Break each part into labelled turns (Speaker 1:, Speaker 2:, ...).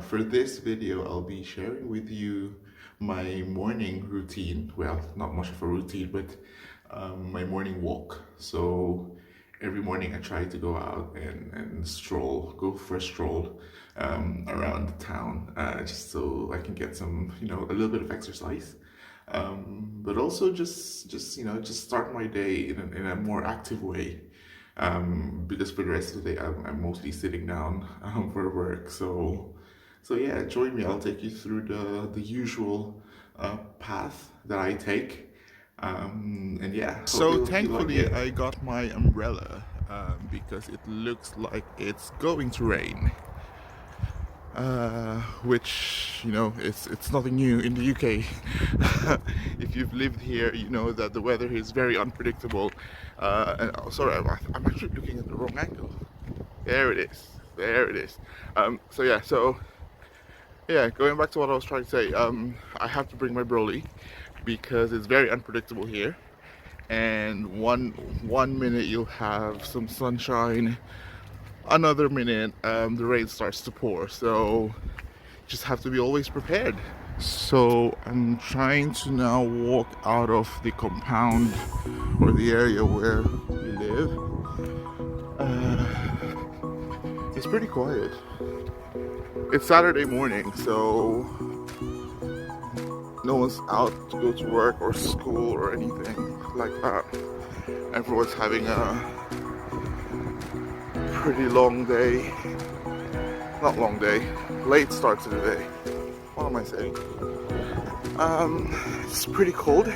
Speaker 1: For this video, I'll be sharing with you my morning routine. Well, not much of a routine, but my morning walk. So every morning I try to go out and stroll, go for a stroll around the town, just so I can get some, a little bit of exercise. But also just start my day in a more active way. Because for the rest of the day, I'm mostly sitting down for work. So yeah, join me. I'll take you through the usual path that I take. And yeah, hope
Speaker 2: So
Speaker 1: you like
Speaker 2: thankfully
Speaker 1: it.
Speaker 2: I got my umbrella because it looks like it's going to rain. Which it's nothing new in the UK. If you've lived here, you know that the weather is very unpredictable. Sorry, I'm actually looking at the wrong angle. There it is. There it is. So going back to what I was trying to say, I have to bring my brolly because it's very unpredictable here. And one minute you'll have some sunshine, another minute the rain starts to pour. So just have to be always prepared. So I'm trying to now walk out of the compound or the area where we live. It's pretty quiet. It's Saturday morning, so no one's out to go to work or school or anything like that. Everyone's having a pretty long day. Not long day, late start to the day. What am I saying? It's pretty cold.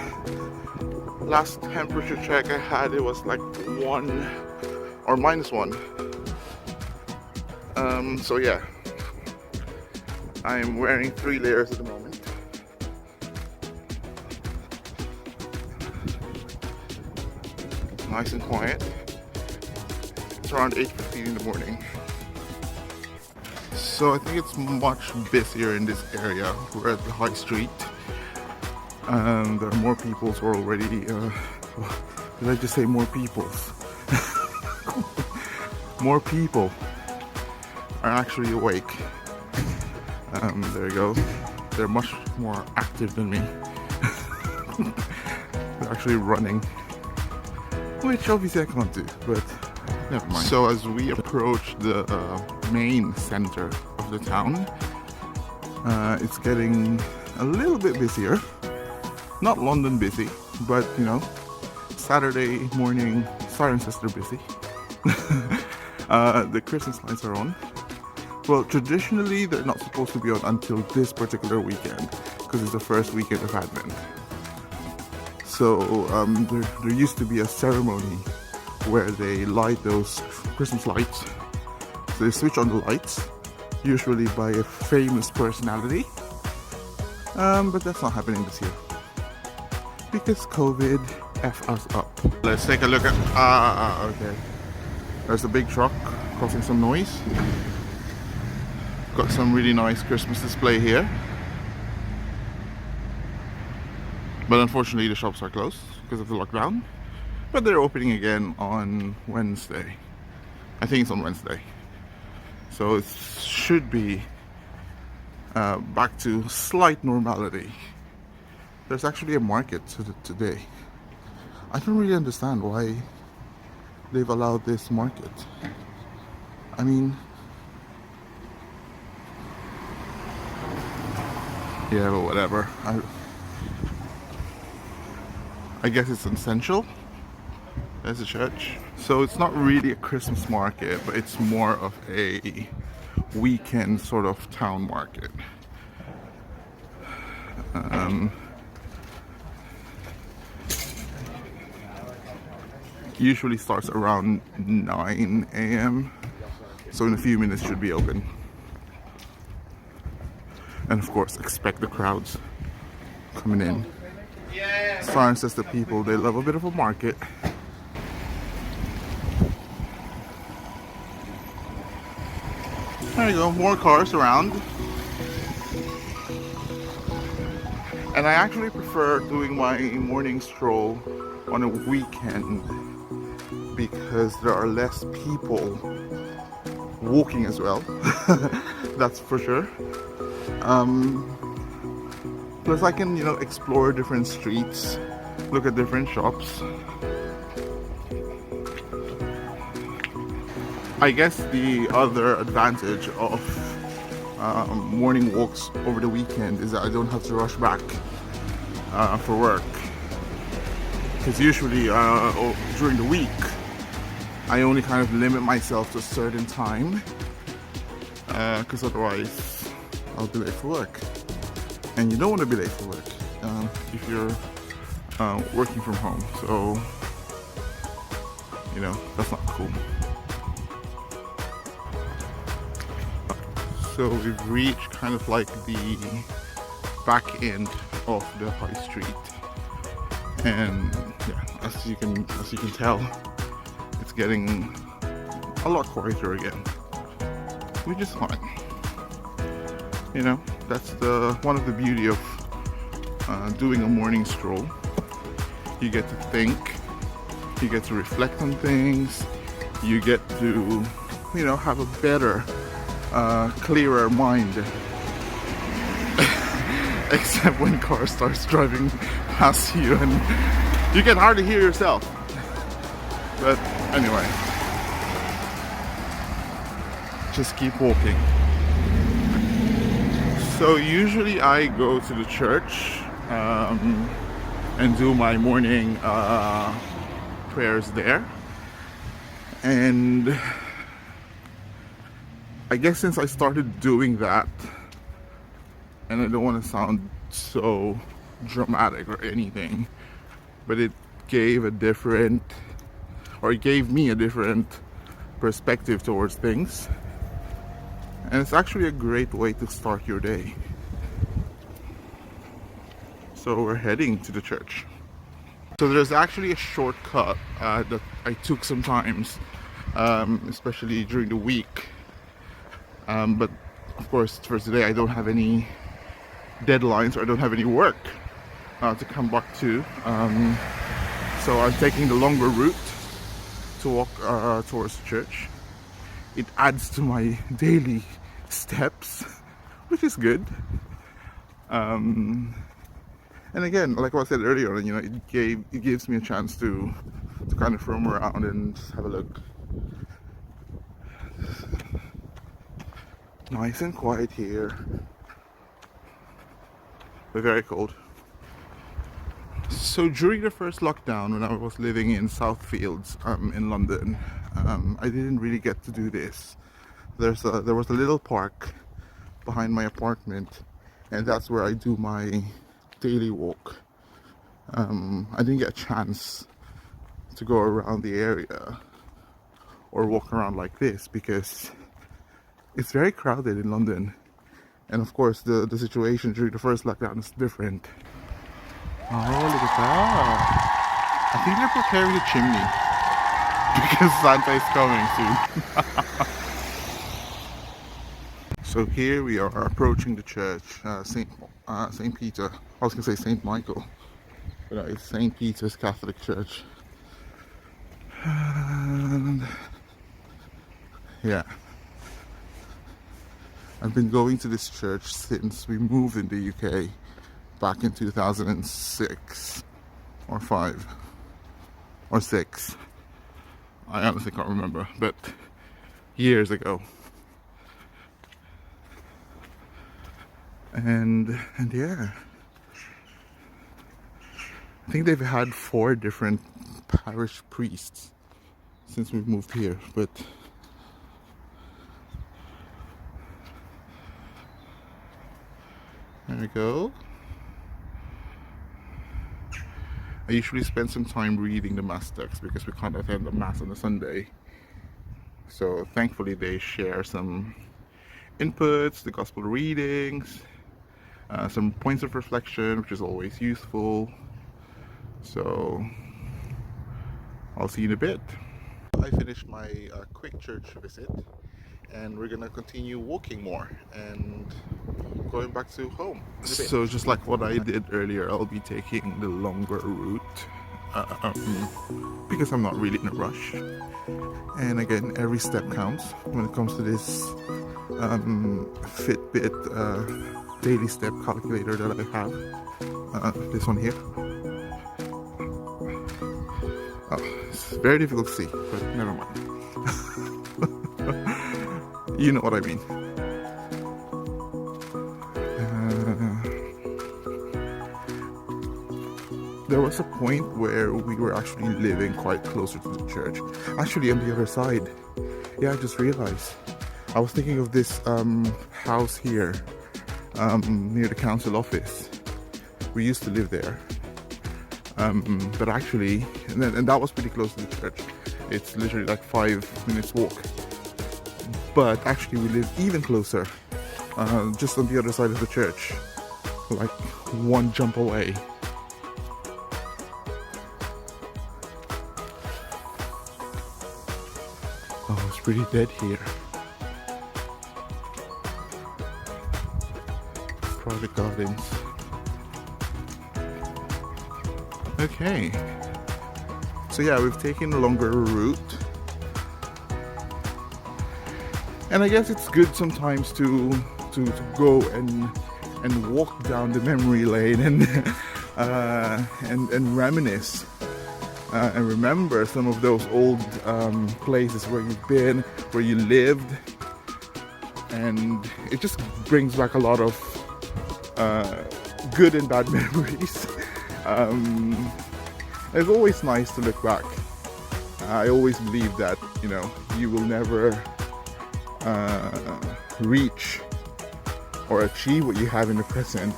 Speaker 2: Last temperature check I had, it was like 1 or -1. So yeah, I'm wearing 3 layers at the moment. Nice and quiet. It's around 8:15 in the morning. So I think it's much busier in this area. We're at the high street. There are more people who are already, did I just say more peoples? More people are actually awake. There you go. They're much more active than me. They're actually running, which obviously I can't do, but never mind. So as we approach the main center of the town, it's getting a little bit busier. Not London busy, but Saturday morning Cirencester busy. The Christmas lights are on. Well, traditionally they're not supposed to be on until this particular weekend because it's the first weekend of Advent. So there used to be a ceremony where they light those Christmas lights. So they switch on the lights, usually by a famous personality. But that's not happening this year because COVID F us up. Let's take a look at. Okay. There's a big truck causing some noise. Got some really nice Christmas display here. But unfortunately the shops are closed because of the lockdown. But they're opening again on Wednesday. I think it's on Wednesday. So it should be back to slight normality. There's actually a market today. I don't really understand why they've allowed this market. I mean, yeah, but whatever. I guess it's essential. There's a church. So it's not really a Christmas market, but it's more of a weekend sort of town market. Usually starts around 9 a.m. So in a few minutes should be open. And of course, expect the crowds coming in. Cirencester people, they love a bit of a market. There you go, more cars around. And I actually prefer doing my morning stroll on a weekend because there are less people walking as well. That's for sure. Um, Plus, I can, explore different streets, look at different shops. I guess the other advantage of morning walks over the weekend is that I don't have to rush back for work. Because usually during the week, I only kind of limit myself to a certain time. Because otherwise, I'll be late for work. And you don't want to be late for work if you're working from home. So, that's not cool. So we've reached kind of like the back end of the high street, and yeah, as you can tell, it's getting a lot quieter again, which is fine. That's one of the beauty of doing a morning stroll. You get to think, you get to reflect on things, you get to have a better clearer mind. Except when car starts driving past you and you can hardly hear yourself. But anyway, just keep walking. So usually I go to the church and do my morning prayers there. And I guess since I started doing that, and I don't want to sound so dramatic or anything, but it gave me a different perspective towards things. And it's actually a great way to start your day. So we're heading to the church. So there's actually a shortcut that I took sometimes, especially during the week. But of course, for today, I don't have any deadlines or I don't have any work to come back to. So I'm taking the longer route to walk towards the church. It adds to my daily steps, which is good. And again, like what I said earlier, it gives me a chance to kind of roam around and just have a look. Nice and quiet here, but very cold. So during the first lockdown, when I was living in Southfields in London, I didn't really get to do this. There was a little park behind my apartment, and that's where I do my daily walk. I didn't get a chance to go around the area or walk around like this because it's very crowded in London, and of course the situation during the first lockdown is different. Oh, look at that! I think they're preparing the chimney because Santa is coming soon. So here we are approaching the church, Saint Peter. I was gonna say Saint Michael, but it's Saint Peter's Catholic Church. And yeah. I've been going to this church since we moved in the UK back in 2006 or 5 or 6. I honestly can't remember, but years ago. And yeah, I think they've had 4 different parish priests since we've moved here, but there we go. I usually spend some time reading the Mass text because we can't attend the Mass on a Sunday. So thankfully they share some inputs, the Gospel readings, some points of reflection, which is always useful. So I'll see you in a bit. I finished my quick church visit, and we're gonna continue walking more and going back to home. So just like what I did earlier, I'll be taking the longer route because I'm not really in a rush. And again, every step counts when it comes to this Fitbit daily step calculator that I have. This one here. Oh, it's very difficult to see, but never mind. You know what I mean. There was a point where we were actually living quite closer to the church. Actually, on the other side. Yeah, I just realized. I was thinking of this house here near the council office. We used to live there. But actually, and that was pretty close to the church. It's literally like 5 minutes walk. But actually, we live even closer, just on the other side of the church, like one jump away. Oh, it's pretty dead here. Private gardens. Okay. So yeah, we've taken a longer route. And I guess it's good sometimes to go and walk down the memory lane and reminisce. And remember some of those old places where you've been, where you lived, and it just brings back a lot of good and bad memories. It's always nice to look back. I always believe that, you know, you will never reach or achieve what you have in the present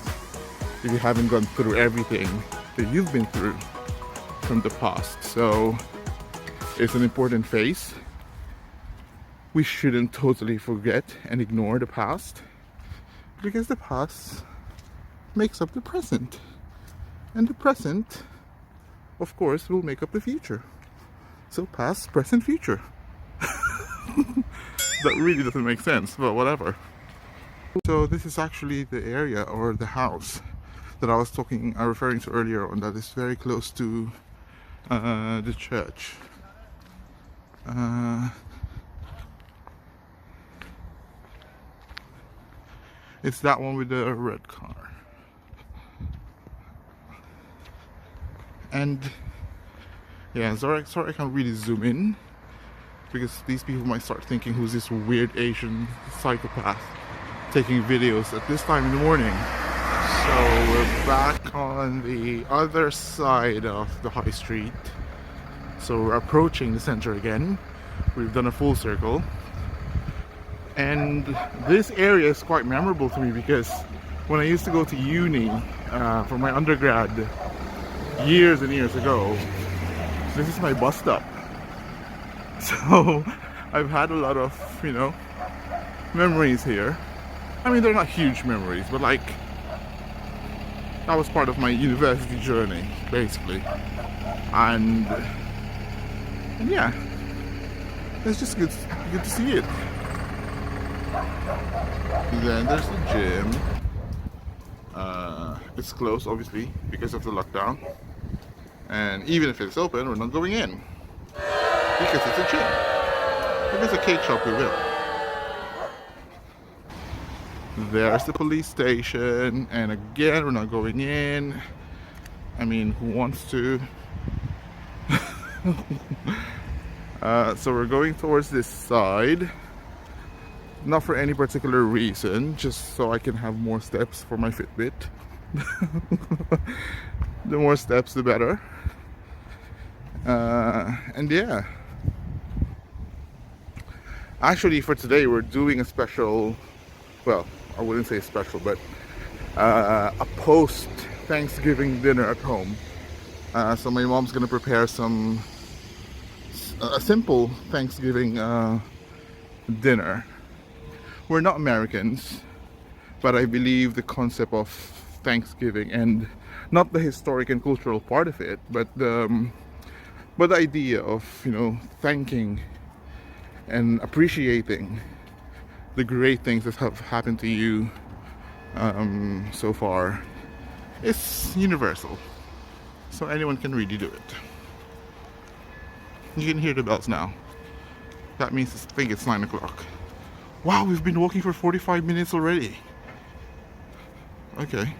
Speaker 2: if you haven't gone through everything that you've been through from the past. So it's an important phase. We shouldn't totally forget and ignore the past, because the past makes up the present, and the present, of course, will make up the future. So past, present, future. That really doesn't make sense, but whatever. So this is actually the area or the house that I was referring to earlier on, that is very close to the church. It's that one with the red car. And yeah, sorry I can't really zoom in, because these people might start thinking, who's this weird Asian psychopath taking videos at this time in the morning. So we're back on the other side of the high street. So we're approaching the center again. We've done a full circle. And this area is quite memorable to me, because when I used to go to uni for my undergrad years and years ago, this is my bus stop. So I've had a lot of, you know, memories here. I mean, they're not huge memories, but like, that was part of my university journey, basically. And yeah, it's just good to see it. Then there's the gym. It's closed, obviously, because of the lockdown. And even if it's open, we're not going in, because it's a gym. If it's a cake shop, we will. There's the police station, and again, we're not going in. I mean, who wants to? So we're going towards this side. Not for any particular reason, just so I can have more steps for my Fitbit. The more steps, the better. And yeah. Actually, for today, we're doing a special, well, I wouldn't say special, but a post-Thanksgiving dinner at home. So my mom's gonna prepare a simple Thanksgiving dinner. We're not Americans, but I believe the concept of Thanksgiving, and not the historic and cultural part of it, but the idea of, you know, thanking and appreciating the great things that have happened to you so far is universal. so anyone can really do it. You can hear the bells now. That means I think it's 9 o'clock. Wow, we've been walking for 45 minutes already. Okay,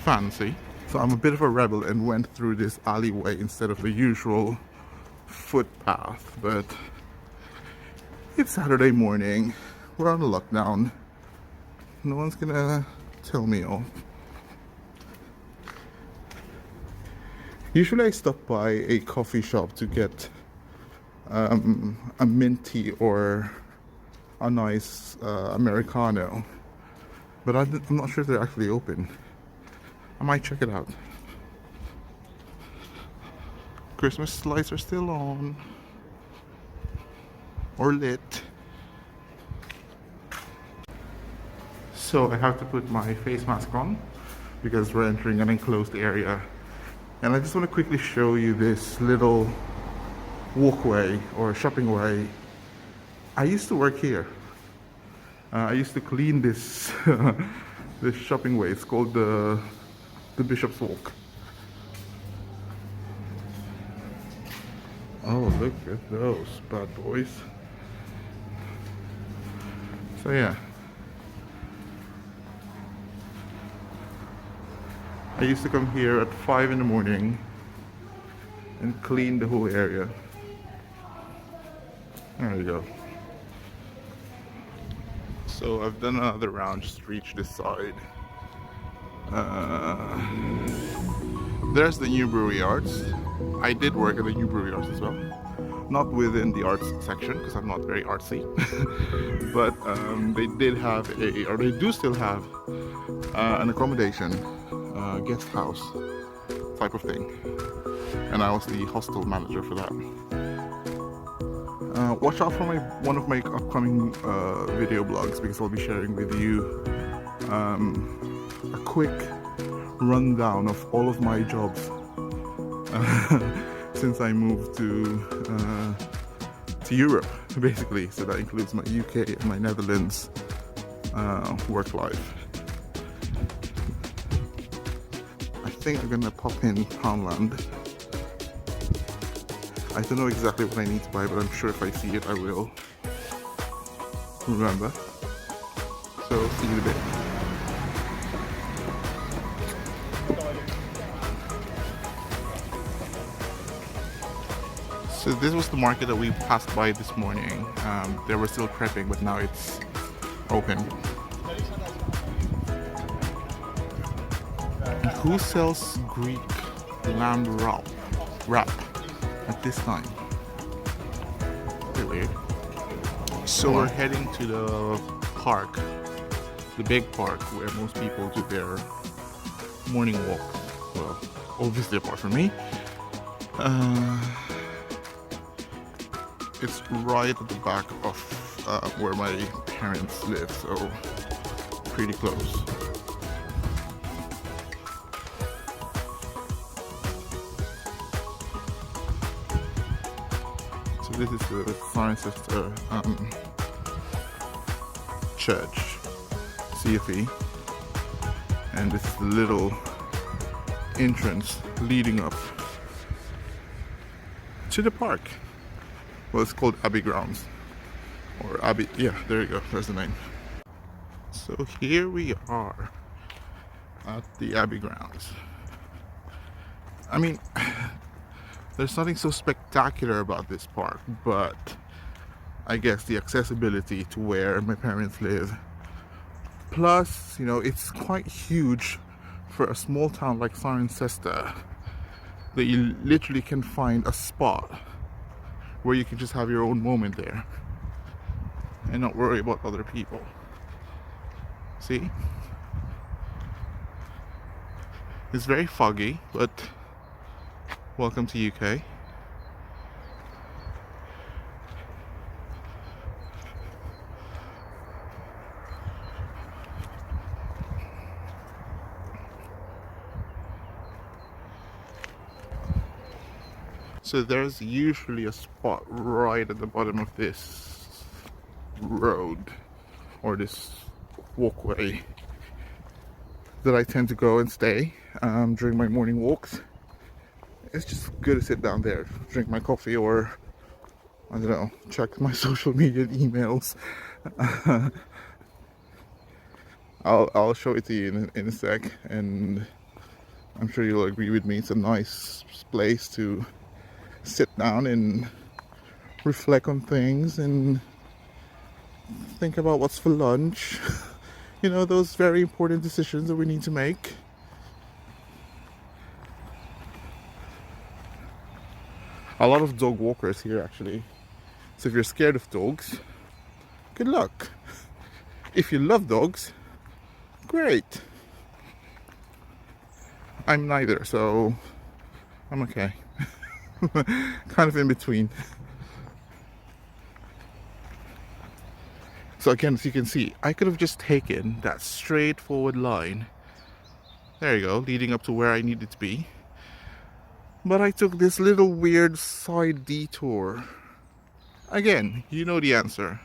Speaker 2: fancy. So I'm a bit of a rebel and went through this alleyway instead of the usual footpath, but it's Saturday morning. We're on a lockdown. No one's gonna tell me off. Usually I stop by a coffee shop to get a mint tea or a nice Americano, but I'm not sure if they're actually open. I might check it out. Christmas lights are still on or lit. So I have to put my face mask on because we're entering an enclosed area. And I just want to quickly show you this little walkway or shopping way. I used to work here. I used to clean this this shopping way. It's called the Bishop's Walk. Oh, look at those bad boys. So yeah, I used to come here at 5 in the morning and clean the whole area. There you go. So I've done another round just to reach this side. There's the New Brewery Arts. I did work at the New Brewery Arts as well. Not within the arts section because I'm not very artsy. But they did have or they do still have an accommodation, guest house type of thing. And I was the hostel manager for that. Watch out for one of my upcoming video blogs because I'll be sharing with you a quick rundown of all of my jobs since I moved to Europe, basically. So that includes my UK and my Netherlands work life. I think I'm gonna pop in Poundland. I don't know exactly what I need to buy, but I'm sure if I see it, I will remember. So, see you in a bit. So this was the market that we passed by this morning. They were still prepping, but now it's open. Who sells Greek lamb wrap at this time? Very weird. So we're heading to the park, the big park where most people do their morning walk. Well, obviously apart from me. It's right at the back of where my parents live, so pretty close. So this is the Cirencester church, CFE, and this is the little entrance leading up to the park. Well, it's called Abbey Grounds, or Abbey, yeah, there you go, there's the name. So here we are at the Abbey Grounds. I mean, there's nothing so spectacular about this park, but I guess the accessibility to where my parents live. Plus, you know, it's quite huge for a small town like Cirencester, that you literally can find a spot where you can just have your own moment there and not worry about other people. See? It's very foggy, but welcome to UK. So there's usually a spot right at the bottom of this road or this walkway that I tend to go and stay during my morning walks. it's just good to sit down there, drink my coffee, or I don't know, check my social media emails. I'll show it to you in a sec, and I'm sure you'll agree with me. It's a nice place to sit down and reflect on things and think about what's for lunch. You know, those very important decisions that we need to make. A lot of dog walkers here, actually. So if you're scared of dogs, good luck. If you love dogs, great. I'm neither, so I'm okay. Kind of in between. So again, as you can see, I could have just taken that straightforward line. There you go, leading up to where I needed to be. But I took this little weird side detour. Again, you know the answer.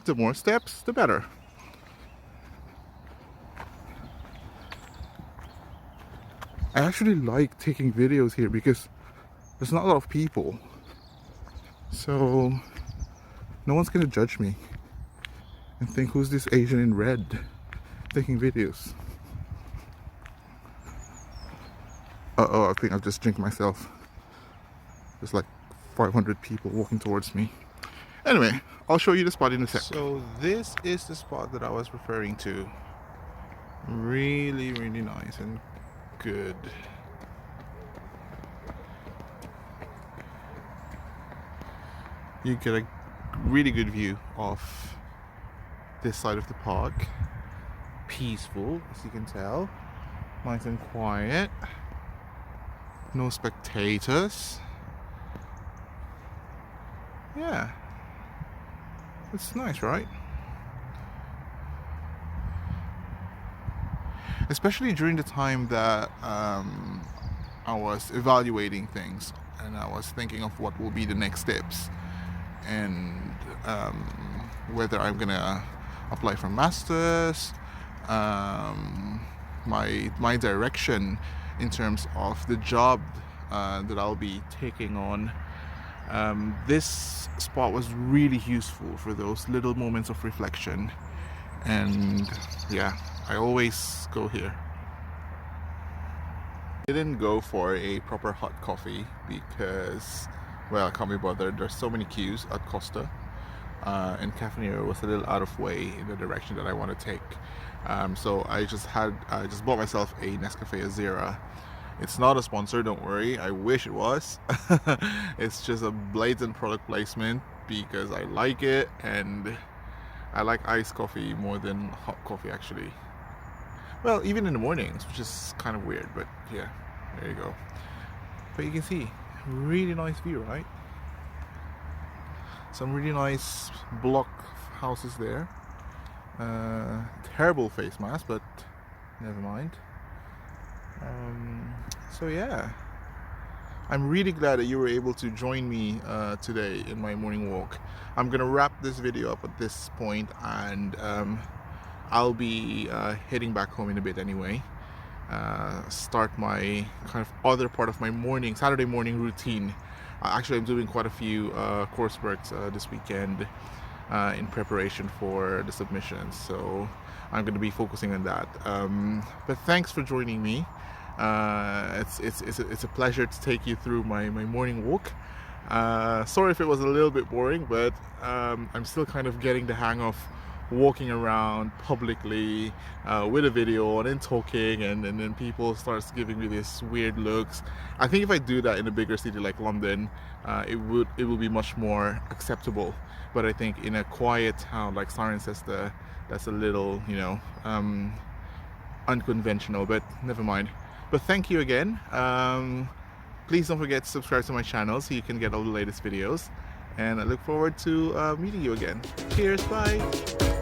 Speaker 2: The more steps, the better. I actually like taking videos here because there's not a lot of people. So no one's gonna judge me and think, who's this Asian in red taking videos? Uh-oh, I think I've just jinxed myself. There's like 500 people walking towards me. Anyway, I'll show you the spot in a sec. So this is the spot that I was referring to. Really, really nice and good. You get a really good view of this side of the park. Peaceful, as you can tell. Nice and quiet. No spectators. Yeah. It's nice, right? Especially during the time that I was evaluating things and I was thinking of what will be the next steps and whether I'm gonna apply for masters, my direction in terms of the job that I'll be taking on. This spot was really useful for those little moments of reflection, and yeah, I always go here. I didn't go for a proper hot coffee because, well, I can't be bothered. There's so many queues at Costa, and Caffeinator was a little out of way in the direction that I want to take. So I just bought myself a Nescafe Azera. It's not a sponsor, don't worry. I wish it was. It's just a blatant product placement because I like it, and I like iced coffee more than hot coffee, actually. Well, even in the mornings, which is kind of weird, but yeah, there you go. But you can see, really nice view, right? Some really nice block houses there. Terrible face mask, but never mind. So yeah, I'm really glad that you were able to join me today in my morning walk. I'm gonna wrap this video up at this point, and I'll be heading back home in a bit anyway. Start my kind of other part of my Saturday morning routine. Actually, I'm doing quite a few coursework this weekend in preparation for the submissions, so I'm going to be focusing on that. But thanks for joining me. It's a pleasure to take you through my morning walk. Sorry if it was a little bit boring, but I'm still kind of getting the hang of walking around publicly with a video on and talking, and then people starts giving me these weird looks. I think if I do that in a bigger city like London, it will be much more acceptable. But I think in a quiet town like Cirencester, that's a little, unconventional, but never mind. But thank you again. Please don't forget to subscribe to my channel so you can get all the latest videos, and I look forward to meeting you again. Cheers, bye.